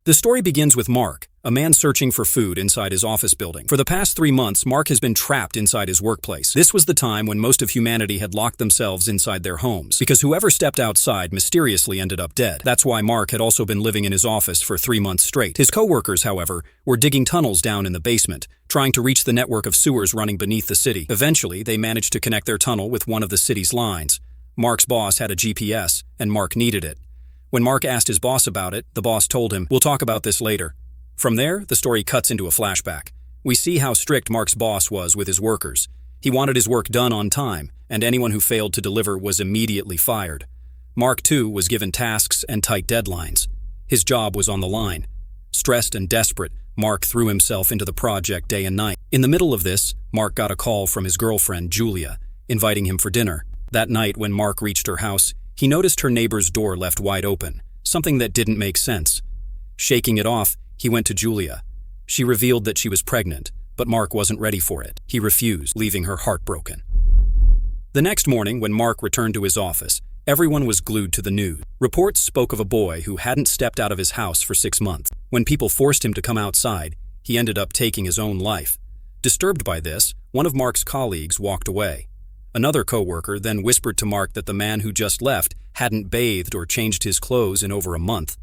The story begins with Mark, a man searching for food inside his office building. For the past 3 months, Mark has been trapped inside his workplace. This was the time when most of humanity had locked themselves inside their homes, because whoever stepped outside mysteriously ended up dead. That's why Mark had also been living in his office for 3 months straight. His co-workers, however, were digging tunnels down in the basement, trying to reach the network of sewers running beneath the city. Eventually, they managed to connect their tunnel with one of the city's lines. Mark's boss had a GPS, and Mark needed it. When Mark asked his boss about it, the boss told him, "We'll talk about this later." From there, the story cuts into a flashback. We see how strict Mark's boss was with his workers. He wanted his work done on time, and anyone who failed to deliver was immediately fired. Mark, too, was given tasks and tight deadlines. His job was on the line. Stressed and desperate, Mark threw himself into the project day and night. In the middle of this, Mark got a call from his girlfriend, Julia, inviting him for dinner. That night, when Mark reached her house, he noticed her neighbor's door left wide open, something that didn't make sense. Shaking it off, he went to Julia. She revealed that she was pregnant, but Mark wasn't ready for it. He refused, leaving her heartbroken. The next morning, when Mark returned to his office, everyone was glued to the news. Reports spoke of a boy who hadn't stepped out of his house for 6 months. When people forced him to come outside, he ended up taking his own life. Disturbed by this, one of Mark's colleagues walked away. Another co-worker then whispered to Mark that the man who just left hadn't bathed or changed his clothes in over a month.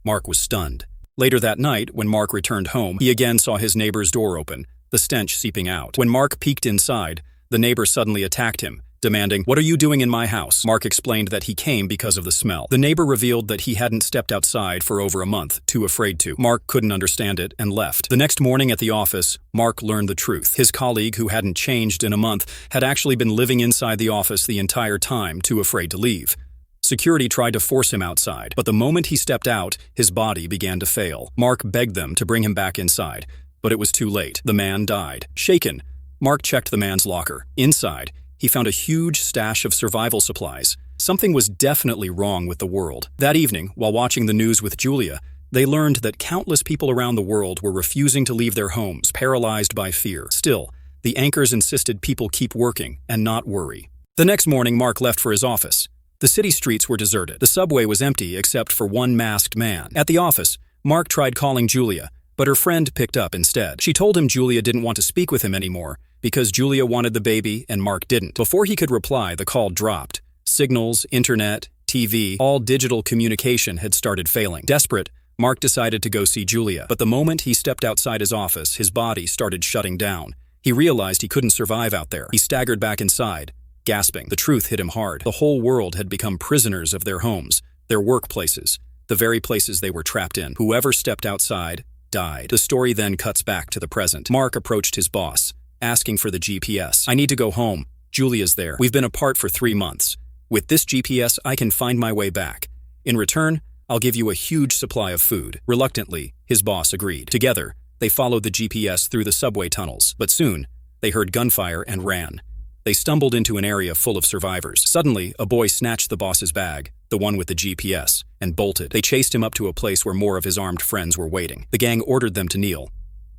Mark was stunned. Later that night, when Mark returned home, he again saw his neighbor's door open, the stench seeping out. When Mark peeked inside, the neighbor suddenly attacked him, demanding, "What are you doing in my house?" Mark explained that he came because of the smell. The neighbor revealed that he hadn't stepped outside for over a month, too afraid to. Mark couldn't understand it and left. The next morning at the office, Mark learned the truth. His colleague, who hadn't changed in a month, had actually been living inside the office the entire time, too afraid to leave. Security tried to force him outside, but the moment he stepped out, his body began to fail. Mark begged them to bring him back inside, but it was too late. The man died. Shaken, Mark checked the man's locker. Inside, he found a huge stash of survival supplies. Something was definitely wrong with the world. That evening, while watching the news with Julia, they learned that countless people around the world were refusing to leave their homes, paralyzed by fear. Still, the anchors insisted people keep working and not worry. The next morning, Mark left for his office. The city streets were deserted. The subway was empty except for one masked man. At the office, Mark tried calling Julia, but her friend picked up instead. She told him Julia didn't want to speak with him anymore because Julia wanted the baby and Mark didn't. Before he could reply, the call dropped. Signals, internet, TV, all digital communication had started failing. Desperate, Mark decided to go see Julia, but the moment he stepped outside his office, his body started shutting down. He realized he couldn't survive out there. He staggered back inside, gasping. The truth hit him hard. The whole world had become prisoners of their homes, their workplaces, the very places they were trapped in. Whoever stepped outside died. The story then cuts back to the present. Mark approached his boss, asking for the GPS. "I need to go home. Julia's there. We've been apart for 3 months. With this GPS, I can find my way back. In return, I'll give you a huge supply of food." Reluctantly, his boss agreed. Together, they followed the GPS through the subway tunnels, but soon, they heard gunfire and ran. They stumbled into an area full of survivors. Suddenly, a boy snatched the boss's bag, the one with the GPS, and bolted. They chased him up to a place where more of his armed friends were waiting. The gang ordered them to kneel.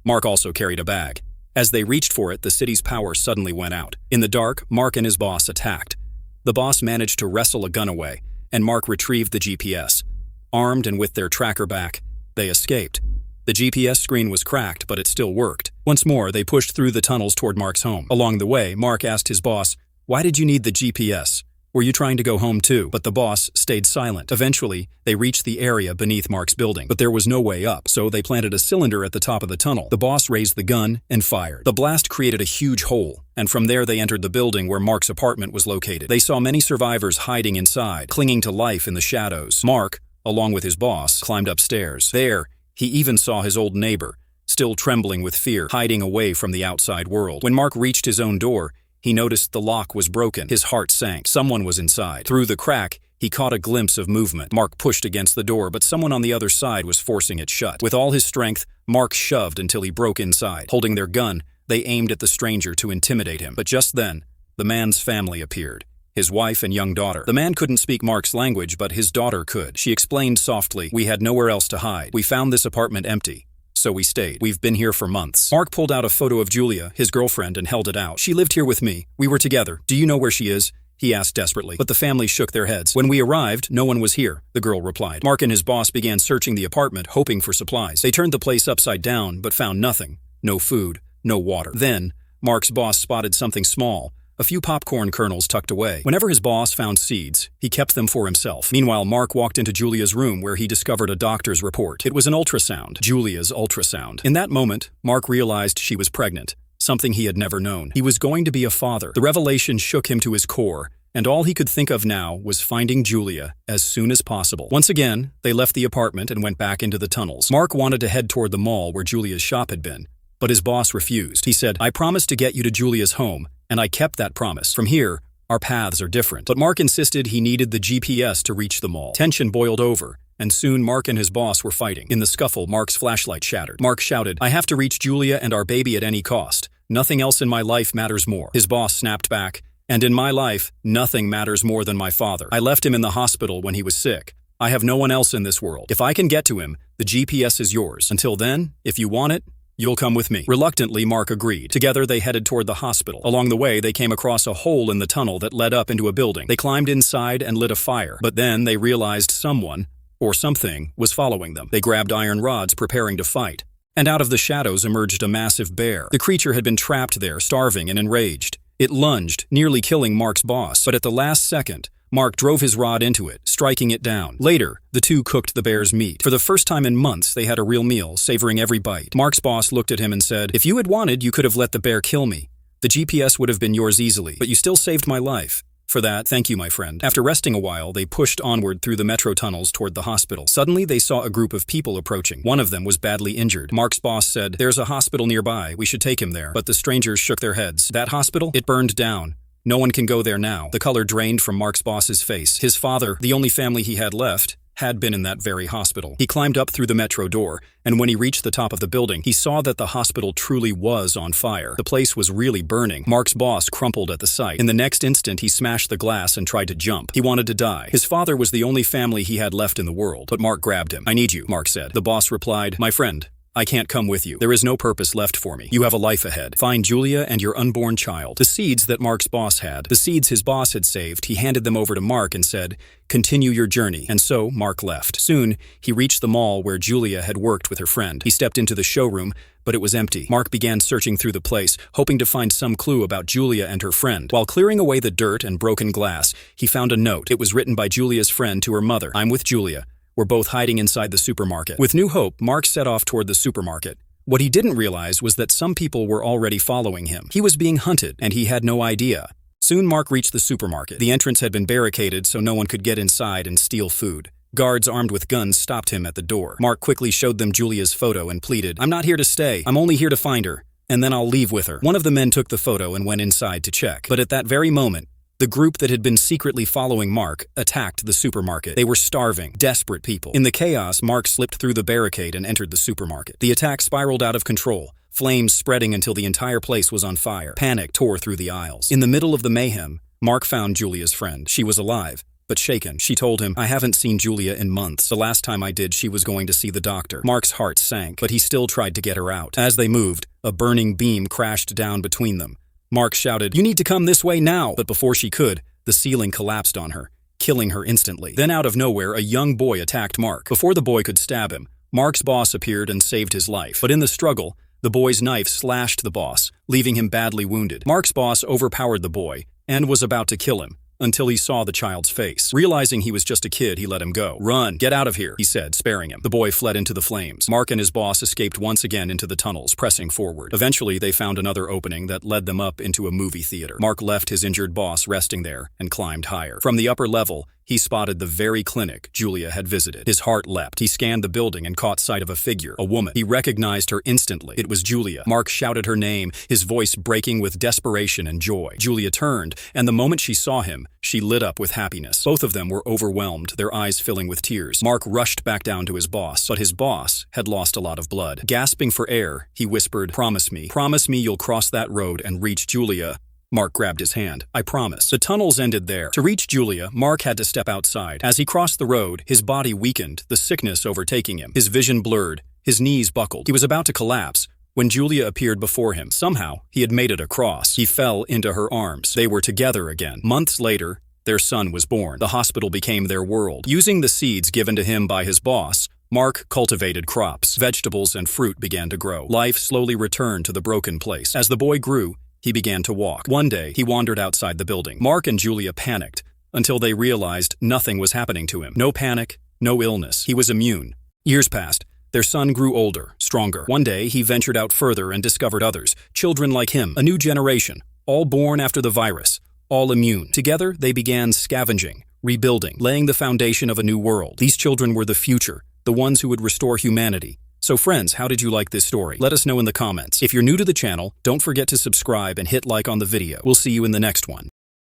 Mark also carried a bag. As they reached for it, the city's power suddenly went out. In the dark, Mark and his boss attacked. The boss managed to wrestle a gun away, and Mark retrieved the GPS. Armed and with their tracker back, they escaped. The GPS screen was cracked, but it still worked. Once more, they pushed through the tunnels toward Mark's home. Along the way, Mark asked his boss, "Why did you need the GPS? Were you trying to go home too?" But the boss stayed silent. Eventually, they reached the area beneath Mark's building, but there was no way up, so they planted a cylinder at the top of the tunnel. The boss raised the gun and fired. The blast created a huge hole, and from there they entered the building where Mark's apartment was located. They saw many survivors hiding inside, clinging to life in the shadows. Mark, along with his boss, climbed upstairs. There, he even saw his old neighbor, still trembling with fear, hiding away from the outside world. When Mark reached his own door, he noticed the lock was broken. His heart sank. Someone was inside. Through the crack, he caught a glimpse of movement. Mark pushed against the door, but someone on the other side was forcing it shut. With all his strength, Mark shoved until he broke inside. Holding their gun, they aimed at the stranger to intimidate him. But just then, the man's family appeared. His wife and young daughter. The man couldn't speak Mark's language, but his daughter could. She explained softly, "We had nowhere else to hide. We found this apartment empty, so we stayed. We've been here for months." Mark pulled out a photo of Julia, his girlfriend, and held it out. "She lived here with me. We were together. Do you know where she is?" he asked desperately, but the family shook their heads. When we arrived, no one was here, the girl replied. Mark and his boss began searching the apartment, hoping for supplies. They turned the place upside down, but found nothing. No food, no water. Then, Mark's boss spotted something small, a few popcorn kernels tucked away. Whenever his boss found seeds, he kept them for himself. Meanwhile, Mark walked into Julia's room where he discovered a doctor's report. It was an ultrasound, Julia's ultrasound. In that moment, Mark realized she was pregnant. Something he had never known. He was going to be a father. The revelation shook him to his core, and all he could think of now was finding Julia as soon as possible. Once again, they left the apartment and went back into the tunnels. Mark wanted to head toward the mall where Julia's shop had been, but his boss refused. He said, "I promised to get you to Julia's home, and I kept that promise. From here, our paths are different." But Mark insisted he needed the GPS to reach the mall. Tension boiled over, and soon Mark and his boss were fighting. In the scuffle, Mark's flashlight shattered. Mark shouted, "I have to reach Julia and our baby at any cost. Nothing else in my life matters more." His boss snapped back, "And in my life, nothing matters more than my father. I left him in the hospital when he was sick. I have no one else in this world. If I can get to him, the GPS is yours. Until then, if you want it, you'll come with me." Reluctantly, Mark agreed. Together, they headed toward the hospital. Along the way, they came across a hole in the tunnel that led up into a building. They climbed inside and lit a fire. But then they realized someone, or something, was following them. They grabbed iron rods, preparing to fight. And out of the shadows emerged a massive bear. The creature had been trapped there, starving and enraged. It lunged, nearly killing Mark's boss. But at the last second, Mark drove his rod into it, striking it down. Later, the two cooked the bear's meat. For the first time in months, they had a real meal, savoring every bite. Mark's boss looked at him and said, "If you had wanted, you could have let the bear kill me. The GPS would have been yours easily, but you still saved my life. For that, thank you, my friend." After resting a while, they pushed onward through the metro tunnels toward the hospital. Suddenly, they saw a group of people approaching. One of them was badly injured. Mark's boss said, "There's a hospital nearby. We should take him there." But the strangers shook their heads. "That hospital? It burned down. No one can go there now." The color drained from Mark's boss's face. His father, the only family he had left, had been in that very hospital. He climbed up through the metro door, and when he reached the top of the building, he saw that the hospital truly was on fire. The place was really burning. Mark's boss crumpled at the sight. In the next instant, he smashed the glass and tried to jump. He wanted to die. His father was the only family he had left in the world, but Mark grabbed him. "I need you," Mark said. The boss replied, "My friend, I can't come with you. There is no purpose left for me. You have a life ahead. Find Julia and your unborn child." The seeds that Mark's boss had, the seeds his boss had saved, he handed them over to Mark and said, "Continue your journey." And so, Mark left. Soon, he reached the mall where Julia had worked with her friend. He stepped into the showroom, but it was empty. Mark began searching through the place, hoping to find some clue about Julia and her friend. While clearing away the dirt and broken glass, he found a note. It was written by Julia's friend to her mother. "I'm with Julia. We're both hiding inside the supermarket." With new hope, Mark set off toward the supermarket. What he didn't realize was that some people were already following him. He was being hunted, and he had no idea. Soon Mark reached the supermarket. The entrance had been barricaded so no one could get inside and steal food. Guards armed with guns stopped him at the door. Mark quickly showed them Julia's photo and pleaded, "I'm not here to stay. I'm only here to find her, and then I'll leave with her." One of the men took the photo and went inside to check. But at that very moment, the group that had been secretly following Mark attacked the supermarket. They were starving, desperate people. In the chaos, Mark slipped through the barricade and entered the supermarket. The attack spiraled out of control, flames spreading until the entire place was on fire. Panic tore through the aisles. In the middle of the mayhem, Mark found Julia's friend. She was alive, but shaken. She told him, "I haven't seen Julia in months. The last time I did, she was going to see the doctor." Mark's heart sank, but he still tried to get her out. As they moved, a burning beam crashed down between them. Mark shouted, "You need to come this way now!" But before she could, the ceiling collapsed on her, killing her instantly. Then out of nowhere, a young boy attacked Mark. Before the boy could stab him, Mark's boss appeared and saved his life. But in the struggle, the boy's knife slashed the boss, leaving him badly wounded. Mark's boss overpowered the boy and was about to kill him, until he saw the child's face. Realizing he was just a kid, he let him go. "Run, get out of here," he said, sparing him. The boy fled into the flames. Mark and his boss escaped once again into the tunnels, pressing forward. Eventually, they found another opening that led them up into a movie theater. Mark left his injured boss resting there and climbed higher. From the upper level, he spotted the very clinic Julia had visited. His heart leapt. He scanned the building and caught sight of a figure, a woman. He recognized her instantly. It was Julia. Mark shouted her name, his voice breaking with desperation and joy. Julia turned, and the moment she saw him, she lit up with happiness. Both of them were overwhelmed, their eyes filling with tears. Mark rushed back down to his boss, but his boss had lost a lot of blood. Gasping for air, he whispered, Promise me you'll cross that road and reach Julia." Mark grabbed his hand. "I promise." The tunnels ended there. To reach Julia, Mark had to step outside. As he crossed the road, his body weakened, the sickness overtaking him. His vision blurred, his knees buckled. He was about to collapse, When Julia appeared before him, somehow he had made it across. He fell into her arms. They were together again. Months later, their son was born. The hospital became their world. Using the seeds given to him by his boss, Mark cultivated crops. Vegetables and fruit began to grow. Life slowly returned to the broken place. As the boy grew, he began to walk. One day, he wandered outside the building. Mark and Julia panicked until they realized nothing was happening to him. No panic, no illness. He was immune. Years passed. Their son grew older, stronger. One day, he ventured out further and discovered others, children like him, a new generation, all born after the virus, all immune. Together, they began scavenging, rebuilding, laying the foundation of a new world. These children were the future, the ones who would restore humanity. So friends, how did you like this story? Let us know in the comments. If you're new to the channel, don't forget to subscribe and hit like on the video. We'll see you in the next one.